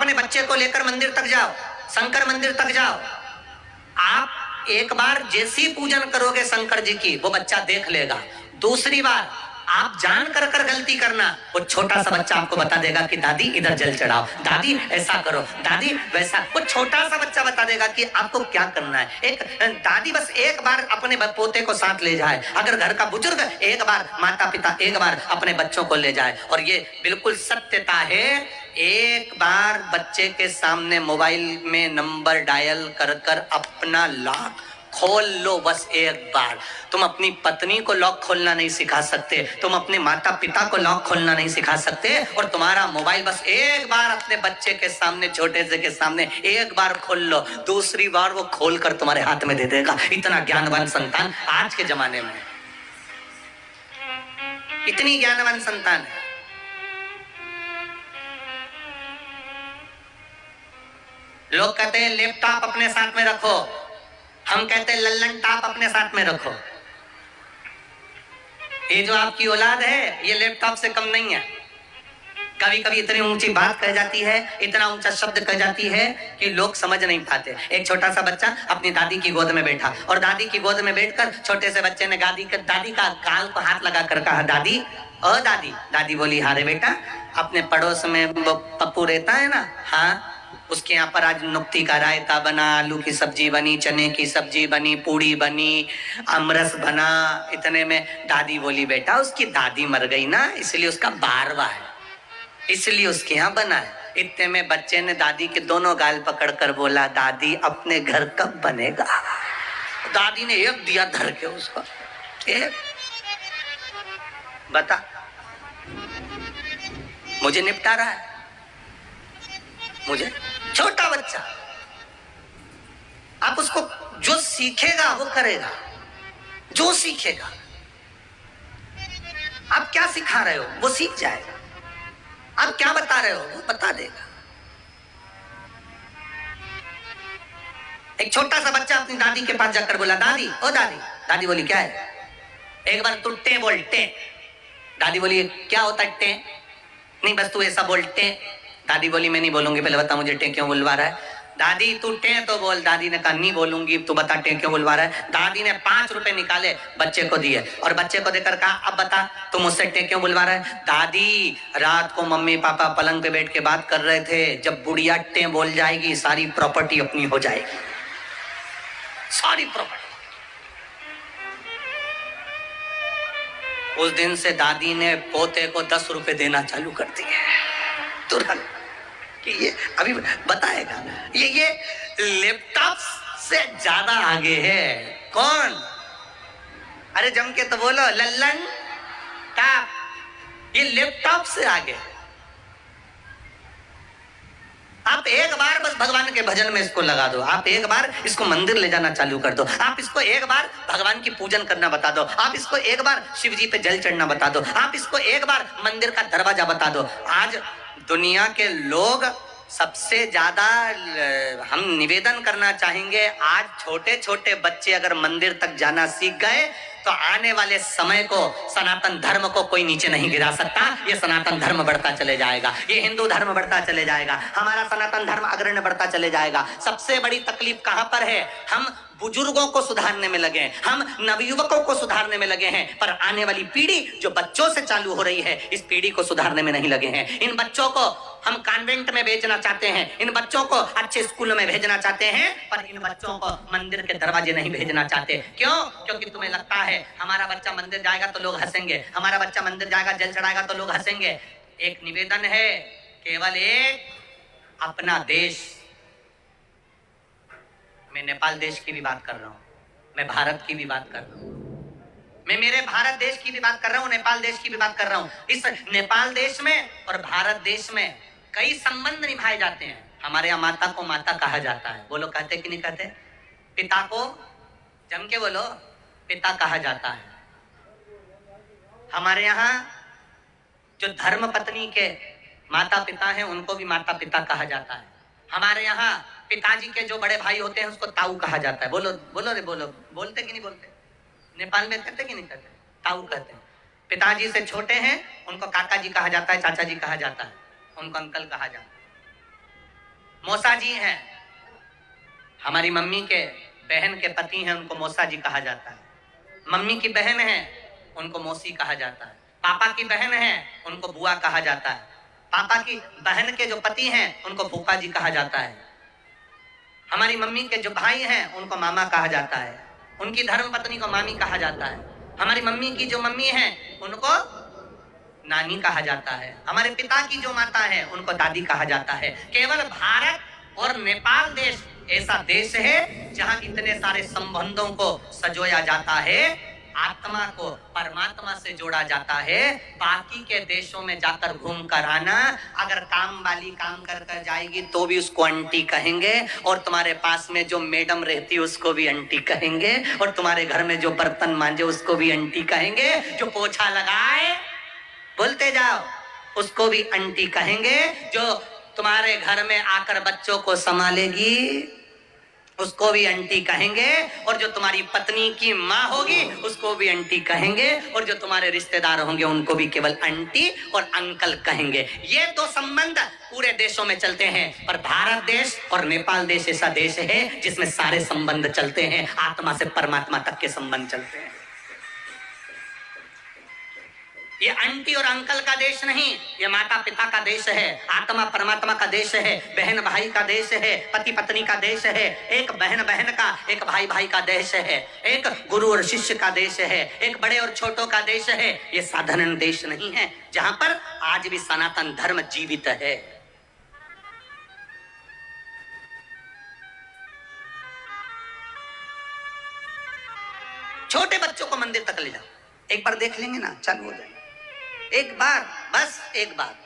अपने बच्चे को लेकर मंदिर तक जाओ, शंकर मंदिर तक जाओ। आप एक बार जैसी पूजन करोगे शंकर जी की, वो बच्चा देख लेगा। दूसरी बार आप जान कर कर गलती करना, वो छोटा सा बच्चा आपको बता देगा कि दादी इधर जल चढ़ाओ, दादी ऐसा करो, दादी वैसा। वो छोटा सा बच्चा बता देगा कि आपको क्या करना है। एक दादी बस एक बार अपने पोते को साथ ले जाए, अगर घर का बुजुर्ग एक बार, माता पिता एक बार अपने बच्चों को ले जाए। और ये बिल्कुल सत्यता है, एक बार बच्चे के सामने मोबाइल में नंबर डायल कर कर अपना लॉक खोल लो, बस एक बार। तुम अपनी पत्नी को लॉक खोलना नहीं सिखा सकते, तुम अपने माता पिता को लॉक खोलना नहीं सिखा सकते, और तुम्हारा मोबाइल बस एक बार अपने बच्चे के सामने, छोटे से के सामने एक बार खोल लो, दूसरी बार वो खोल कर तुम्हारे हाथ में दे देगा। इतना ज्ञानवान संतान आज के जमाने में, इतनी ज्ञानवान संतान है। लोग कहते हैं लैपटॉप अपने साथ में रखो, हम कहते हैं लल्लन टॉप अपने साथ में रखो। ये जो आपकी औलाद है ये लैपटॉप से कम नहीं है। कभी कभी इतनी ऊंची बात कह जाती है, इतना ऊंचा शब्द कह जाती है कि लोग समझ नहीं पाते। एक छोटा सा बच्चा अपनी दादी की गोद में बैठा, और दादी की गोद में बैठकर छोटे से बच्चे ने दादी का गाल को हाथ लगा कर कहा, दादी ओ दादी। दादी बोली, हाँ रे बेटा, अपने पड़ोस में पप्पू रहता है ना, हाँ, उसके यहाँ पर आज नुक्ती का रायता बना, आलू की सब्जी बनी, चने की सब्जी बनी, पूड़ी बनी, अमरस बना। इतने में दादी बोली, बेटा उसकी दादी मर गई ना, इसलिए उसका बारवा है, इसलिए उसके यहाँ बना है। इतने में बच्चे ने दादी के दोनों गाल पकड़कर बोला, दादी अपने घर कब बनेगा। दादी ने एक दिया धर के उसको, एक बता, मुझे निपटा रहा है, मुझे। छोटा बच्चा, आप उसको जो सीखेगा वो करेगा, जो सीखेगा। आप क्या सिखा रहे हो वो सीख जाएगा, आप क्या बता रहे हो वो बता देगा। एक छोटा सा बच्चा अपनी दादी के पास जाकर बोला, दादी ओ दादी। दादी बोली, क्या है। एक बार तू टे बोल, टे। दादी बोली, क्या होता है टे। नहीं बस तू ऐसा बोल, टे। दादी बोली, मैं नहीं बोलूंगी, पहले बता मुझे टे क्यों बुलवा रहा है। दादी तू टे तो बोल। दादी ने कहा, नहीं बोलूंगी, तू बता टे क्यों बुलवा रहा है। दादी ने 5 रुपए निकाले, बच्चे को दिए, और बच्चे को देकर कहा, अब बता तू मुझसे टे क्यों बुलवा रहा है। दादी, रात को मम्मी पापा पलंग पे बैठ के बात कर रहे थे, जब बुढ़िया टे बोल जाएगी सारी प्रॉपर्टी अपनी हो जाएगी, सारी प्रॉपर्टी। उस दिन से दादी ने पोते को 10 रुपए देना चालू कर दिए तुरंत, कि ये अभी बताएगा। ये लैपटॉप से ज्यादा आगे है। कौन? अरे जम के तो बोलो, लल्लन टॉप। ये लैपटॉप से आगे। आप एक बार बस भगवान के भजन में इसको लगा दो, आप एक बार इसको मंदिर ले जाना चालू कर दो, आप इसको एक बार भगवान की पूजन करना बता दो, आप इसको एक बार शिव जी पे जल चढ़ना बता दो, आप इसको एक बार मंदिर का दरवाजा बता दो। आज दुनिया के लोग सबसे ज्यादा, हम निवेदन करना चाहेंगे, आज छोटे छोटे बच्चे अगर मंदिर तक जाना सीख गए तो आने वाले समय को, सनातन धर्म को कोई नीचे नहीं गिरा सकता। ये सनातन धर्म बढ़ता चले जाएगा, ये हिंदू धर्म बढ़ता चले जाएगा, हमारा सनातन धर्म अग्रणी बढ़ता चले जाएगा। सबसे बड़ी तकलीफ कहां पर है? हम बुजुर्गों को सुधारने में लगे, हम नवयुवकों को सुधारने में लगे हैं, पर आने वाली पीढ़ी जो बच्चों से चालू हो रही है, इस पीढ़ी को सुधारने में नहीं लगे हैं। इन बच्चों को हम कॉन्वेंट में भेजना चाहते हैं, इन बच्चों को अच्छे स्कूलों में भेजना चाहते हैं, पर इन बच्चों को मंदिर के दरवाजे नहीं भेजना चाहते। क्यों? क्योंकि तुम्हें लगता है हमारा बच्चा मंदिर जाएगा तो लोग हंसेंगे, हमारा बच्चा मंदिर जाएगा जल चढ़ाएगा तो लोग हंसेंगे। एक निवेदन है, केवल एक, अपना देश। मैं नेपाल देश की भी बात कर रहा हूं, मैं भारत की भी बात कर रहा हूं, मैं मेरे भारत देश की भी बात कर रहा हूं, नेपाल देश की भी बात कर रहा हूं। इस नेपाल देश में और भारत देश में कई संबंध निभाए जाते हैं। हमारे यहाँ माता को माता कहा जाता है, बोलो कहते कि नहीं कहते? पिता को, जम के बोलो, पिता कहा जाता है। हमारे यहाँ जो धर्म पत्नी के माता पिता हैं उनको भी माता पिता कहा जाता है। हमारे यहाँ पिताजी के जो बड़े भाई होते हैं उसको ताऊ कहा जाता है। बोलो बोलो रे बोलो, बोलते कि नहीं बोलते? नेपाल में कहते कि नहीं कहते? ताऊ कहते हैं। पिताजी से छोटे हैं उनको काका जी कहा जाता है, चाचा जी कहा जाता है, उनको अंकल कहा जाता है। मौसा जी हैं, हमारी मम्मी के बहन के पति हैं, उनको मौसा जी कहा जाता है। मम्मी की बहन है, उनको मौसी कहा जाता है। पापा की बहन है, उनको बुआ कहा जाता है। पापा की बहन के जो पति हैं, उनको फूफा जी कहा जाता है। हमारी मम्मी के जो भाई हैं, उनको मामा कहा जाता है। उनकी धर्म पत्नी को मामी कहा जाता है। हमारी मम्मी की जो मम्मी है, उनको नानी कहा जाता है। हमारे पिता की जो माता है, उनको दादी कहा जाता है। केवल भारत और नेपाल देश ऐसा देश है जहां इतने सारे संबंधों को सजोया जाता है, आत्मा को परमात्मा से जोड़ा जाता है। बाकी के देशों में जाकर घूम कर आना, अगर काम वाली काम कर कर जाएगी तो भी उसको आंटी कहेंगे, और तुम्हारे पास में जो मैडम रहती है उसको भी आंटी कहेंगे, और तुम्हारे घर में जो बर्तन मांजे उसको भी आंटी कहेंगे, जो पोछा लगाए, बोलते जाओ, उसको भी आंटी कहेंगे, जो तुम्हारे घर में आकर बच्चों को संभालेगी उसको भी आंटी कहेंगे, और जो तुम्हारी पत्नी की माँ होगी उसको भी आंटी कहेंगे, और जो तुम्हारे रिश्तेदार होंगे उनको भी केवल आंटी और अंकल कहेंगे। ये दो संबंध पूरे देशों में चलते हैं, पर भारत देश और नेपाल देश ऐसा देश है जिसमें सारे संबंध चलते हैं, आत्मा से परमात्मा तक के संबंध चलते हैं। ये आंटी और अंकल का देश नहीं, ये माता पिता का देश है, आत्मा परमात्मा का देश है, बहन भाई का देश है, पति पत्नी का देश है, एक बहन बहन का, एक भाई भाई का देश है, एक गुरु और शिष्य का देश है, एक बड़े और छोटों का देश है। ये साधारण देश नहीं है, जहां पर आज भी सनातन धर्म जीवित है। छोटे बच्चों को मंदिर तक ले जाओ, एक बार देख लेंगे ना, चालू हो जाएगा। एक बार, बस एक बार।